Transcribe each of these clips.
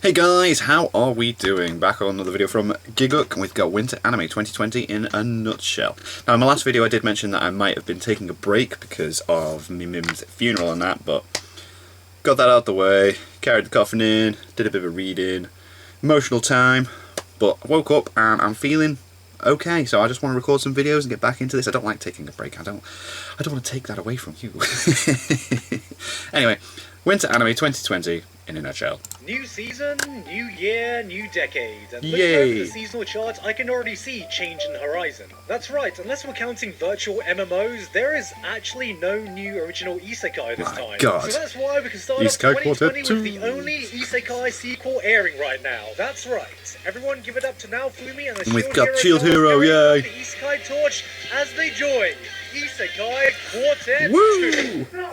Hey guys, how are we doing? Back on another video from EIZOUKEN, and we've got Winter Anime 2020 in a nutshell. Now in my last video I did mention that I might have been taking a break because of Mim's funeral and that, but got that out the way, carried the coffin in, did a bit of reading, emotional time, but I woke up and I'm feeling okay, so I just want to record some videos and get back into this. I don't like taking a break, I don't want to take that away from you. Anyway, Winter Anime 2020 in a nutshell. New season, new year, new decade. And looking Yay. over the seasonal chart, I can already see change in the horizon. That's right, unless we're counting virtual MMOs, there is actually no new original Isekai this time. God. So that's why we can start Isekai off 2020 Quartet with the only Isekai sequel airing right now. That's right. Everyone give it up to Naofumi and the We've Shield got Hero Shield cast Hero, carrying on yay. the Isekai torch as they join Isekai Quartet Woo! 2. No,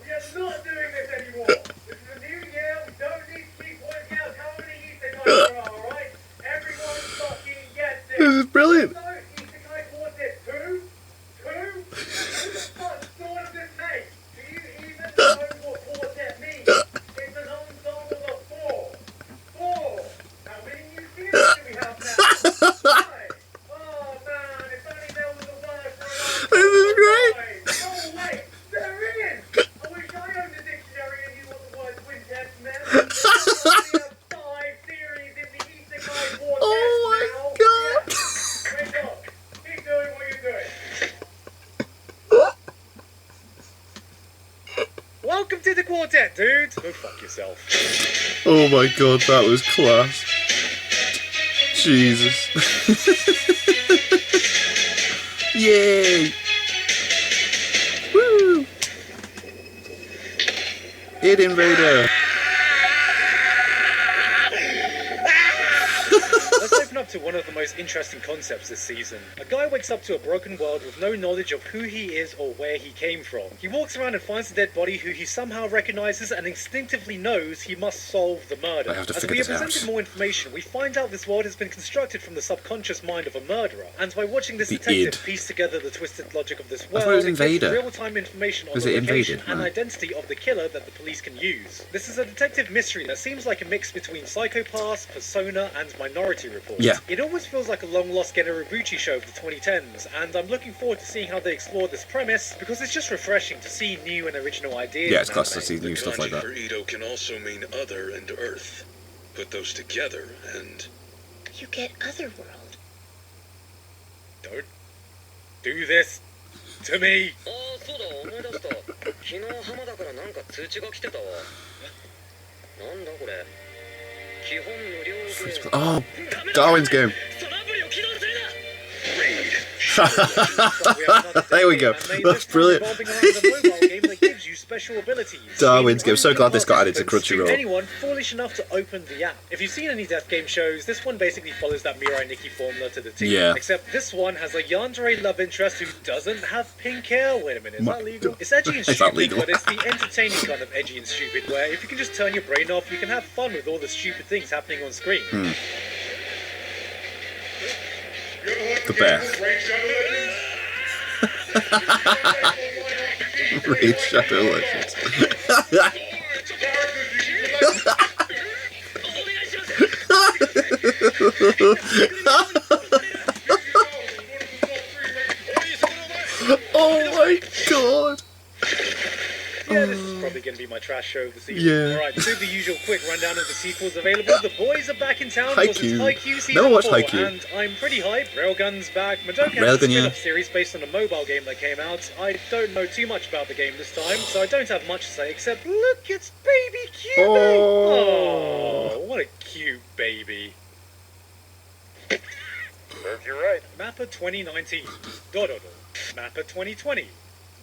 we are not doing this anymore. This is a new year. We don't need to keep working out how many Isekai there are, alright? Everyone fucking gets it. This is brilliant. So, Isekai Quartet 2? 2? Who the fuck thought of this name? Do you even know what quartet means? It's an ensemble of four. Four! How many new series do we have now? Five. Oh man, if only there was a word for it. This is great. Oh wait, there is! I wish I owned a dictionary and knew what the word quintet meant. We have 5 series in the Isekai Quartet Oh my now. God. Yeah. Wake up. Keep doing what you're doing. Welcome to the quartet, dude! Go fuck yourself. Oh my god, that was class. Jesus. Yay! Woo! It Invader! Let's open up to one of the most interesting concepts this season. A guy wakes up to a broken world with no knowledge of who he is or where he came from. He walks around and finds a dead body who he somehow recognizes and instinctively knows he must solve the murder. I have to As figure we are this out. presented more information, we find out this world has been constructed from the subconscious mind of a murderer. And by watching this The detective id. piece together the twisted logic of this thought world, it was it gives Invader. real-time information on Was the it location Invaded? and No. identity of the killer that the police can use. This is a detective mystery that seems like a mix between Psycho Pass, Persona, and Minority Report. Yeah. It almost feels like a long-lost Generabuchi show of the 2010s, and I'm looking forward to seeing how they explore this premise, because it's just refreshing to see new and original ideas. Yeah, it's in class to anime. see new stuff like that. For Ito can also mean other and earth. Put those together and You get Otherworld. Don't do this to me. ああそうだ思い出した昨日浜田からなんか通知が来てたわなんだこれ基本無料で Oh, Darwin's game. そのアプリを起動するな There we go. That's brilliant. Darwin's game. So glad this got added to Crunchyroll. Anyone foolish enough to open the app. If you've seen any death game shows, this one basically follows that Mirai Nikki formula to the T. Yeah. Except this one has a yandere love interest who doesn't have pink hair. Wait a minute, is that legal? It's edgy and Is that stupid, legal? but it's the entertaining kind of edgy and stupid, where if you can just turn your brain off, you can have fun with all the stupid things happening on screen. The bear. Raid Shadow Legends. Oh my god! Yeah, this is probably going to be my trash show of the season. Yeah. Alright, to do the usual quick rundown of the sequels available. The boys are back in town because it's Haikyuu. Haikyuu season Never watched 4, Haikyuu. and I'm pretty hyped. Railgun's back. Madoka has a Railgun, yeah. spin-off series based on a mobile game that came out. I don't know too much about the game this time, so I don't have much to say except, look, it's baby Cube! Oh. What a cute baby. Serves you right. Mappa 2019. Dorohedoro. Mappa 2020.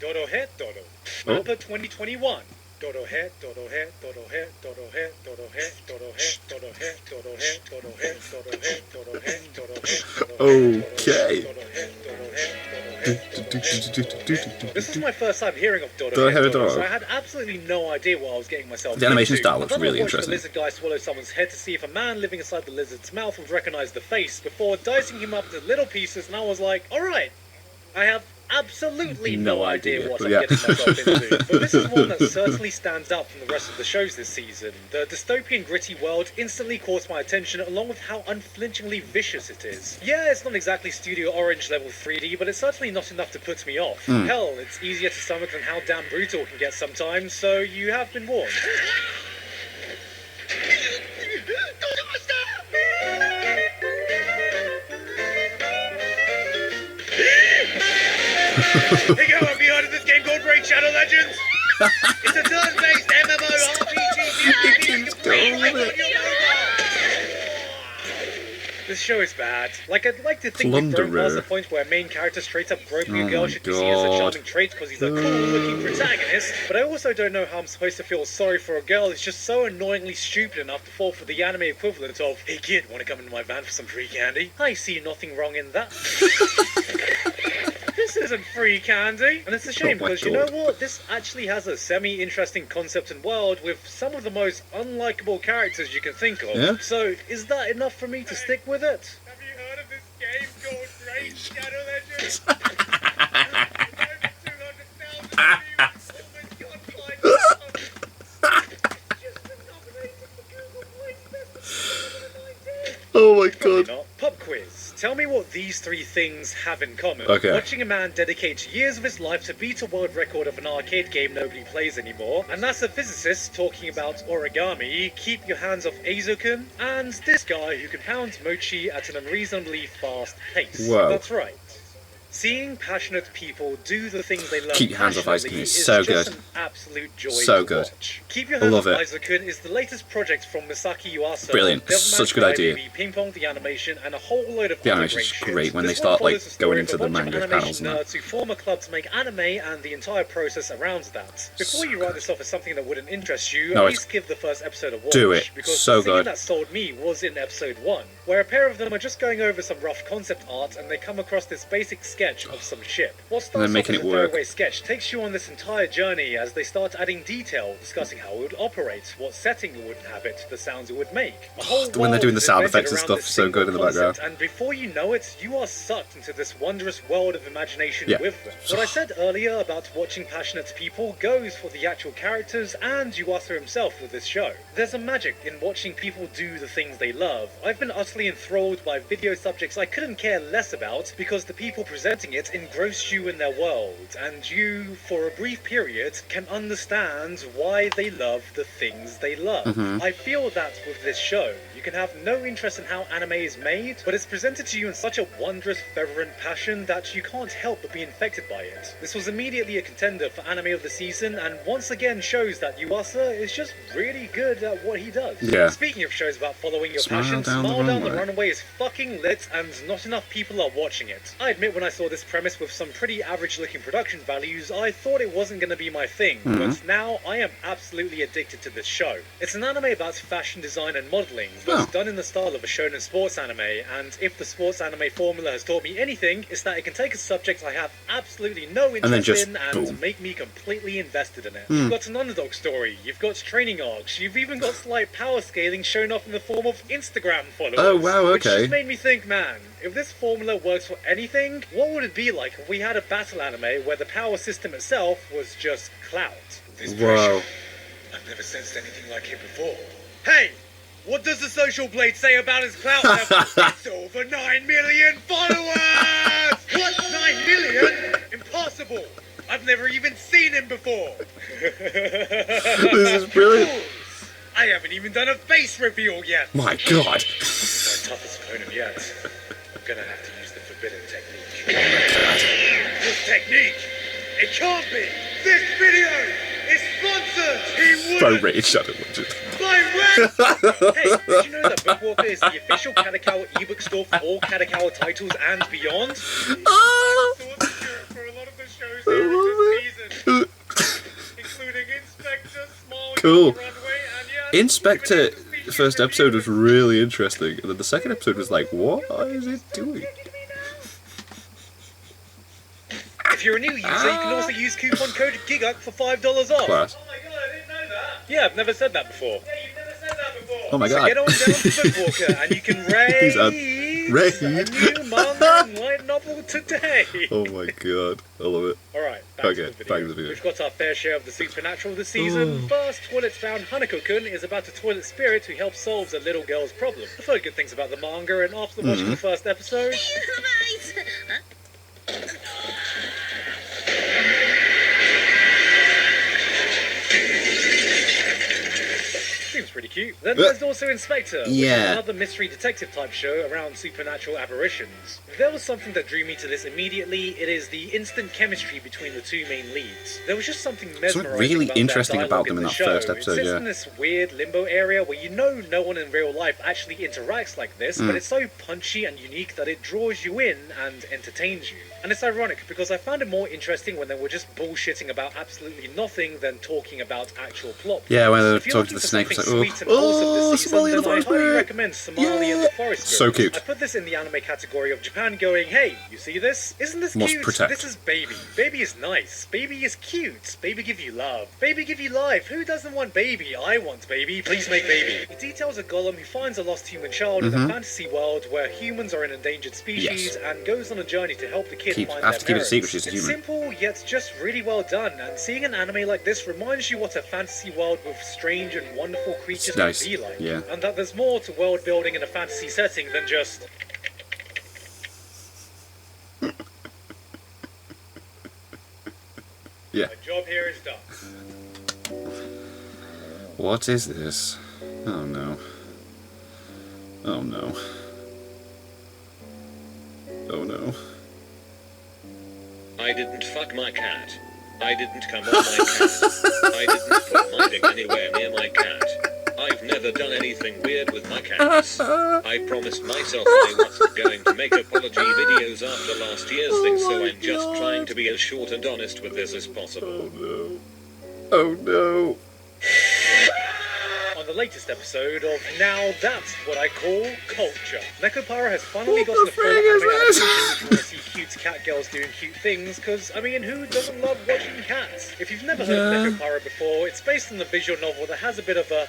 Dorohedoro. Oh. Mappa 2021. Dorohedoro. Dorohedoro. Dorohedoro. Dorohedoro. Dorohedoro. Dorohedoro. Dorohedoro. Okay. This is my first time hearing of Dorohedoro. so I had absolutely no idea what I was getting myself The animation into. style I looks thought really I watched interesting. The lizard guy swallow someone's head to see if a man living inside the lizard's mouth would recognize the face before dicing him up into little pieces, and I was like, alright, I have absolutely No no idea, idea what but I'm yeah. getting myself into. But this is one that certainly stands out from the rest of the shows this season. The dystopian gritty world instantly caught my attention, along with how unflinchingly vicious it is. Yeah, it's not exactly Studio Orange level 3D, but it's certainly not enough to put me off. Hell, it's easier to stomach than how damn brutal it can get sometimes, so you have been warned. Hey yo, have you heard of this game called Raid Shadow Legends? It's a turn-based This show is bad. Like, I'd like to think we've grown past the point where a main character straight up groping a girl should be seen as a charming trait because he's a cool-looking protagonist, but I also don't know how I'm supposed to feel sorry for a girl who's just so annoyingly stupid enough to fall for the anime equivalent of, "Hey kid, wanna come into my van for some free candy?" I see nothing wrong in that. This isn't free candy, and it's a shame because you know what? This actually has a semi-interesting concept and world with some of the most unlikable characters you can think of. Yeah? So, is that enough for me to stick with it? Have you heard of this game called Raid Shadow Legends? Oh my Probably god. not. Pub quiz. Tell me what these three things have in common. Okay. Watching a man dedicate years of his life to beat a world record of an arcade game nobody plays anymore, a NASA physicist talking about origami, keep your hands off EIZOUKEN, and this guy who can pound mochi at an unreasonably fast pace. Whoa. That's right. Seeing passionate people do the things they love Keep your hands off passionately EIZOUKEN is is so just good. an absolute joy So to good. watch. Keep Your Hands Love Off it. EIZOUKEN is the latest project from Misaki Yuasa. Brilliant. Devilman Such a good idea. Crybaby, Ping Pong the animation, and a whole load of The other animation's great great shit. when they This start, one like, follows the story going of into a the bunch of manga animation panels and that. nerds who form a club to make anime and the entire process around that. Before you write this off as something that wouldn't interest you, No, at it's- least give the first episode a watch. Do it. Because So the thing good. that sold me was in episode 1, where a pair of them are just going over some rough concept art and they come across this basic sketch of some ship. What starts then making off as it a work. throwaway sketch takes you on this entire journey as they start adding detail, discussing how it would operate, what setting it would inhabit, the sounds it would make. A whole When they're doing world the is sound invented effects and around stuff, this so good in the single background. concept, and before you know it, you are sucked into this wondrous world of imagination Yeah. with them. What I said earlier about watching passionate people goes for the actual characters and Yuasa himself with this show. There's a magic in watching people do the things they love. I've been utterly enthralled by video subjects I couldn't care less about because the people presenting it engross you in their world, and you, for a brief period, can understand why they love the things they love. I feel that with this show, you can have no interest in how anime is made, but it's presented to you in such a wondrous, fervent passion that you can't help but be infected by it. This was immediately a contender for anime of the season, and once again shows that Yuasa is just really good at what he does. Yeah. Speaking of shows about following your Smile passion, Down the Smile Down the Runway. Runway is fucking lit, and not enough people are watching it. I admit when I saw this premise with some pretty average-looking production values, I thought it wasn't going to be my thing, but now I am absolutely addicted to this show. It's an anime about fashion design and modelling, but it's done in the style of a shonen sports anime, and if the sports anime formula has taught me anything, it's that it can take a subject I have absolutely no interest then just in and boom. make me completely invested in it. You've got an underdog story, you've got training arcs, you've even got slight power scaling shown off in the form of Instagram followers. Oh, wow, Which okay. just made me think, man, if this formula works for anything, what would it be like if we had a battle anime where the power system itself was just clout? Whoa. I've never sensed anything like it before. Hey! What does the social blade say about his clout level? It's over 9 million followers! What? 9 million? Impossible! I've never even seen him before! This is brilliant. I haven't even done a face reveal yet! My god. My toughest opponent yet. I'm gonna have to use the forbidden technique. This technique? It can't be! This video is sponsored! He By wouldn't! Raid Shadow Legends. By Red! Hey, did you know that Bookwalker is the official Kadokawa ebook store for all Kadokawa titles and beyond? Ah! For a lot of the shows there in this season, including Inspector, Small Cool. Runway, and yeah, Inspector, even the first episode was really interesting, and then the second episode was like, what is it doing? If you're a new user, you can also use coupon code GIGUK for $5 off. Class. Oh my god, I didn't know that. Yeah, I've never said that before. Yeah, you've never said that before. Oh my So god. get on down to Bookwalker and you can He's raid reads a new manga and light novel today. Oh my god, I love it. Alright, back Okay, to the video. back to the video. We've got our fair share of the supernatural this season. First, toilet-bound Hanako-kun is about a toilet spirit who helps solve a little girl's problem. I've heard good things about the manga, and after watching the first episode... Seems pretty cute. Then there's also Inspector, which is another mystery detective type show around supernatural apparitions. If there was something that drew me to this immediately, it is the instant chemistry between the two main leads. There was just something mesmerizing really about interesting their about dialogue them in the that show. first episode, It sits yeah. in this weird limbo area where you know no one in real life actually interacts like this, but it's so punchy and unique that it draws you in and entertains you. And it's ironic because I found it more interesting when they were just bullshitting about absolutely nothing than talking about actual plot. Yeah, when they If you're talk to looking the for snake, it's something like, sweet and wholesome this season, Somali and the then I Forest highly Spirit. recommend Somali and the Forest So Spirit. cute. I put this in the anime category of Japan going, hey, you see this? Isn't this Must cute? protect. This is Baby. Baby is nice. Baby is cute. Baby give you love. Baby give you life. Who doesn't want Baby? I want Baby. Please make Baby. It details a golem who finds a lost human child in a fantasy world where humans are an endangered species and goes on a journey to help the kid find their Have to keep it a parents. secret, she's a It's human. simple, yet just really well done, and seeing an anime like this reminds you what a fantasy world with strange and wonderful creatures Nice. can be like. Yeah. And that there's more to world building in a fantasy setting than just... Yeah. My job here is done. What is this? Oh no. Oh no. Oh no. I didn't fuck my cat. I didn't come on my cat. I didn't put my dick anywhere near my cat. I've never done anything weird with my cats. I promised myself I wasn't going to make apology videos after last year's thing, so I'm just trying to be as short and honest with this as possible. Oh no. Oh no. On the latest episode of Now That's What I Call Culture, Nekopara has finally gotten a full anime adaptation if you want to see cute cat girls doing cute things, because, I mean, who doesn't love watching cats? If you've never heard of Nekopara before, it's based on the visual novel that has a bit of a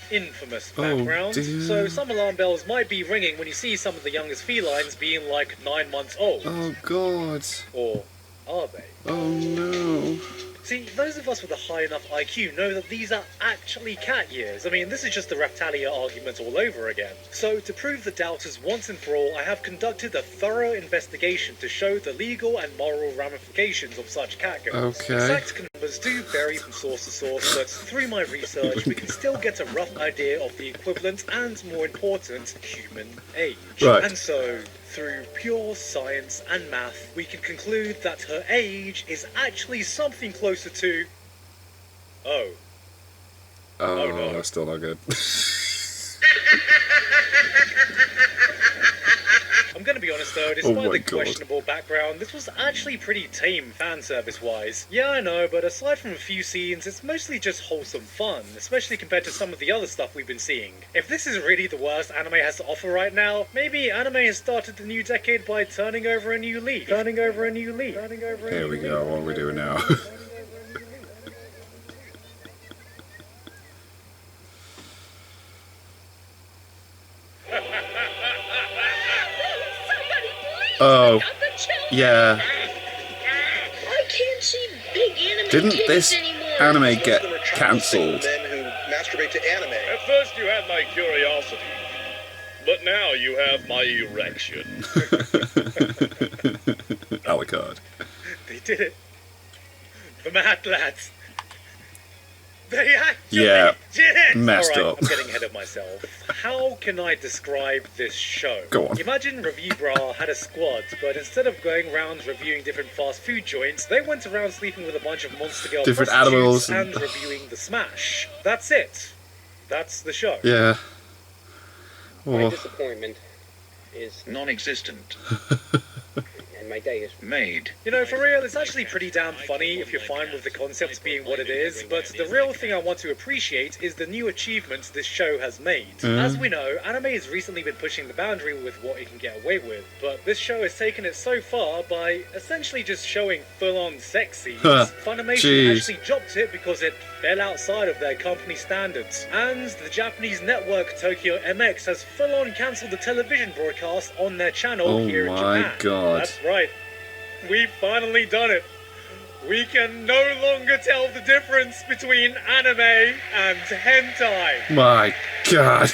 infamous background, dear. so some alarm bells might be ringing when you see some of the youngest felines being like 9 months old. Oh god. Or are they? Oh no. See, those of us with a high enough IQ know that these are actually cat years. I mean, this is just the Raftalia argument all over again. So, to prove the doubters once and for all, I have conducted a thorough investigation to show the legal and moral ramifications of such cat girls. Okay. Exact numbers do vary from source to source, but through my research, we can still get a rough idea of the equivalent and, more important, human age. Right. And so, through pure science and math, we can conclude that her age is actually something closer to... Oh. Oh, no. that's still not good. I'm gonna be honest though, Oh despite my the God. questionable background, this was actually pretty tame fan service wise. Yeah, I know, but aside from a few scenes, it's mostly just wholesome fun, especially compared to some of the other stuff we've been seeing. If this is really the worst anime has to offer right now, maybe anime has started the new decade by turning over a new leaf. Turning over a new leaf. Turning over a Here new we leaf. go, what are we doing now? Oh, yeah. I can't see big anime Didn't titties this anymore. anime get cancelled? Men who masturbate to anime. At first you had my curiosity, but now you have my erection. Alucard. They did it. The mad lads. They actually Yeah, did it! messed Alright, up. I'm getting ahead of myself. How can I describe this show? Go on. Imagine Review Bra had a squad, but instead of going around reviewing different fast food joints, they went around sleeping with a bunch of monster girl Different prostitutes animals and and- reviewing the smash. That's it. That's the show. Yeah. My Oh, disappointment is Non-existent. and my day is Made. You know, for real, it's actually pretty damn funny if you're fine with the concepts being what it is, but the real thing I want to appreciate is the new achievements this show has made. As we know, anime has recently been pushing the boundary with what it can get away with, but this show has taken it so far by essentially just showing full-on sex scenes. Funimation actually dropped it because it fell outside of their company standards, and the Japanese network Tokyo MX has full-on cancelled the television broadcast on their channel here in Japan. Oh my god. That's right. We've finally done it. We can no longer tell the difference between anime and hentai. My god.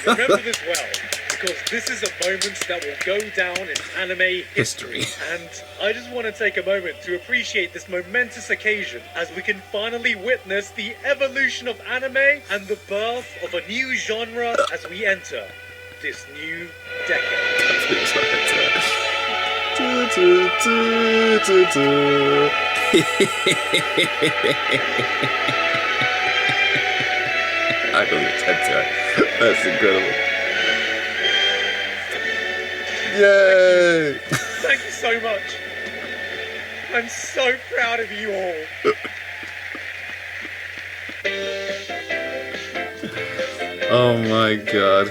Remember this well, because this is a moment that will go down in anime history. And I just want to take a moment to appreciate this momentous occasion as we can finally witness the evolution of anime and the birth of a new genre as we enter this new decade. I believe it's hentai. That's incredible. Yay! Thank you so much. I'm so proud of you all. Oh my god.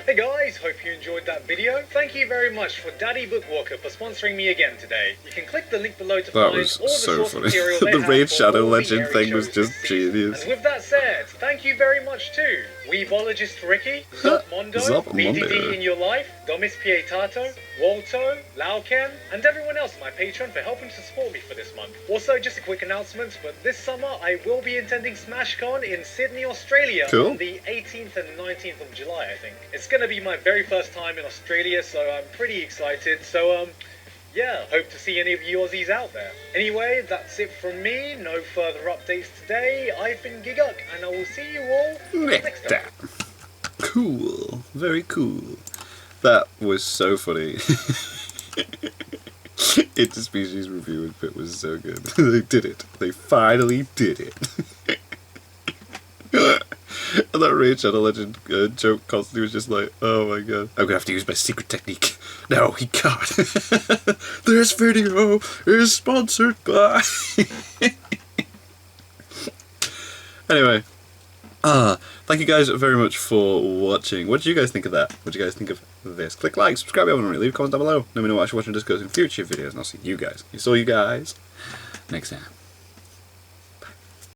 Hey guys, hope you enjoyed that video. Thank you very much for Daddy Bookwalker for sponsoring me again today. You can click the link below to That find was all the so source funny. material they The have Raid for Shadow all the Legend airing thing was shows just this season. genius. And with that said, thank you very much to Weebologist Ricky, Zopmondo, Zopmondo. BDD in your life, Domis Pietato, Walto, Lauken, and everyone else on my Patreon for helping to support me for this month. Also, just a quick announcement, but this summer I will be attending SmashCon in Sydney, Australia Cool. on the 18th and 19th of July, I think. It's going to be my very first time in Australia, so I'm pretty excited. So, yeah, hope to see any of you Aussies out there. Anyway, that's it from me. No further updates today. I've been Giguk, and I will see you all next time. Cool. Very cool. That was so funny. Interspecies review bit was so good. They did it. They finally did it. And that Raid Shadow Legend joke constantly was just like, oh my god. I'm gonna have to use my secret technique. No, he can't. This video is sponsored by... Anyway. Thank you guys very much for watching. What did you guys think of that? What did you guys think of this? Click like, subscribe if you haven't already, leave a comment down below. Let me know what I should watch and discuss in future videos, and I'll see you guys. You guys next time.